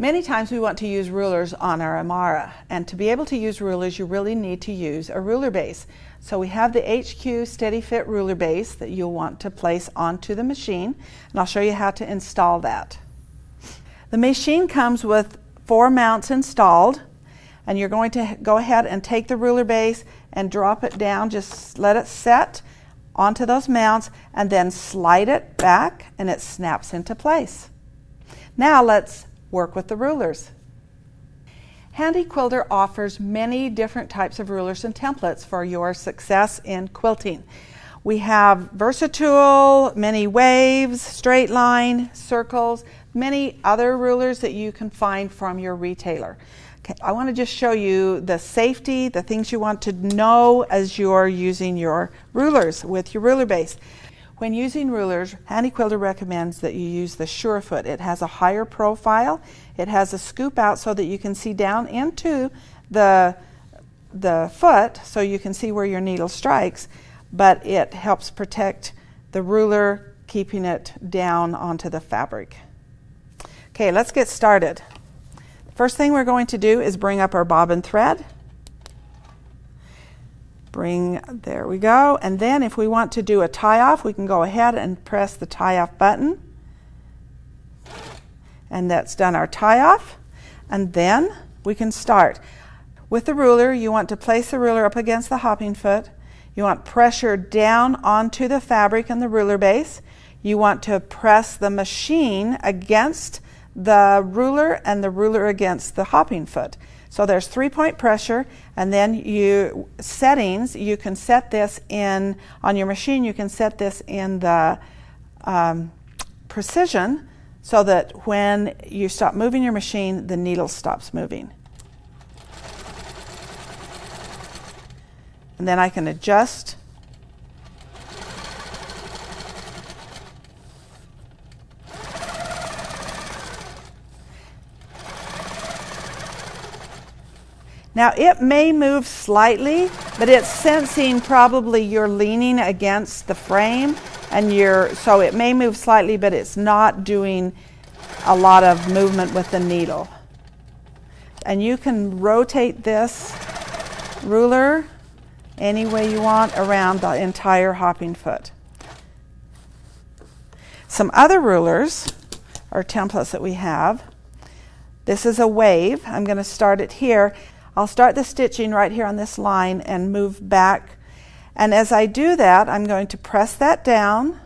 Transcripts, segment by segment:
Many times we want to use rulers on our Amara, and to be able to use rulers you really need to use a ruler base. So we have the HQ Steady Fit ruler base that you'll want to place onto the machine, and I'll show you how to install that. The machine comes with 4 mounts installed, and you're going to go ahead and take the ruler base and drop it down, just let it set onto those mounts and then slide it back and it snaps into place. Now let's work with the rulers. Handi Quilter offers many different types of rulers and templates for your success in quilting. We have versatile, many waves, straight line, circles, many other rulers that you can find from your retailer. Okay, I want to just show you the safety, the things you want to know as you're using your rulers with your ruler base. When using rulers, Handi Quilter recommends that you use the Surefoot. It has a higher profile. It has a scoop out so that you can see down into the foot so you can see where your needle strikes, but it helps protect the ruler, keeping it down onto the fabric. Okay, let's get started. First thing we're going to do is bring up our bobbin thread. There we go. And then if we want to do a tie off, we can go ahead and press the tie off button. And that's done our tie off. And then we can start. With the ruler, you want to place the ruler up against the hopping foot. You want pressure down onto the fabric and the ruler base. You want to press the machine against the ruler and the ruler against the hopping foot. So there's 3-point pressure, and then you can set this in, on your machine, you can set this in the precision so that when you stop moving your machine, the needle stops moving. And then I can adjust. Now it may move slightly, but it's sensing probably you're leaning against the frame, and so it may move slightly, but it's not doing a lot of movement with the needle. And you can rotate this ruler any way you want around the entire hopping foot. Some other rulers or templates that we have. This is a wave. I'm going to start it here. I'll start the stitching right here on this line and move back. And as I do that, I'm going to press that down.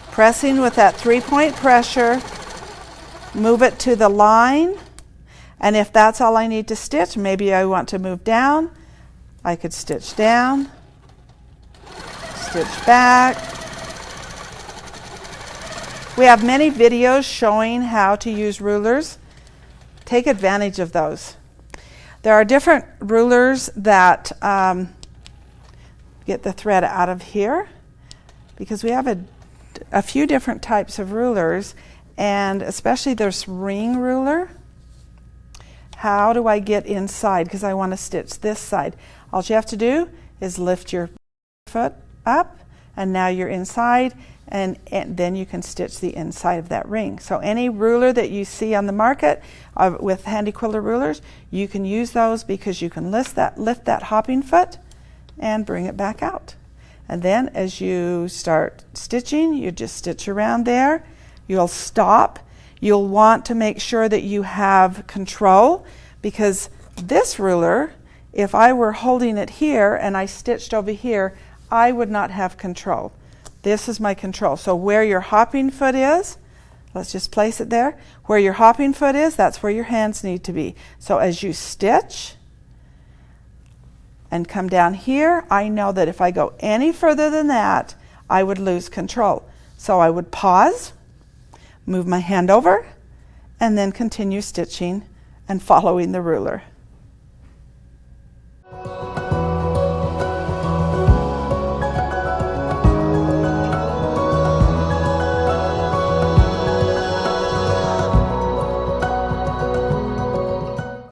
Pressing with that 3-point pressure, move it to the line. And if that's all I need to stitch, maybe I want to move down, I could stitch down, stitch back. We have many videos showing how to use rulers. Take advantage of those. There are different rulers that get the thread out of here, because we have a few different types of rulers, and especially this ring ruler. How do I get inside? Because I want to stitch this side. All you have to do is lift your foot up, and now you're inside. And then you can stitch the inside of that ring. So any ruler that you see on the market with Handi Quilter rulers, you can use those because you can lift that hopping foot and bring it back out. And then as you start stitching, you just stitch around there. You'll stop. You'll want to make sure that you have control, because this ruler, if I were holding it here and I stitched over here, I would not have control. This is my control. So where your hopping foot is, let's just place it there. Where your hopping foot is, that's where your hands need to be. So as you stitch and come down here, I know that if I go any further than that, I would lose control. So I would pause, move my hand over, and then continue stitching and following the ruler.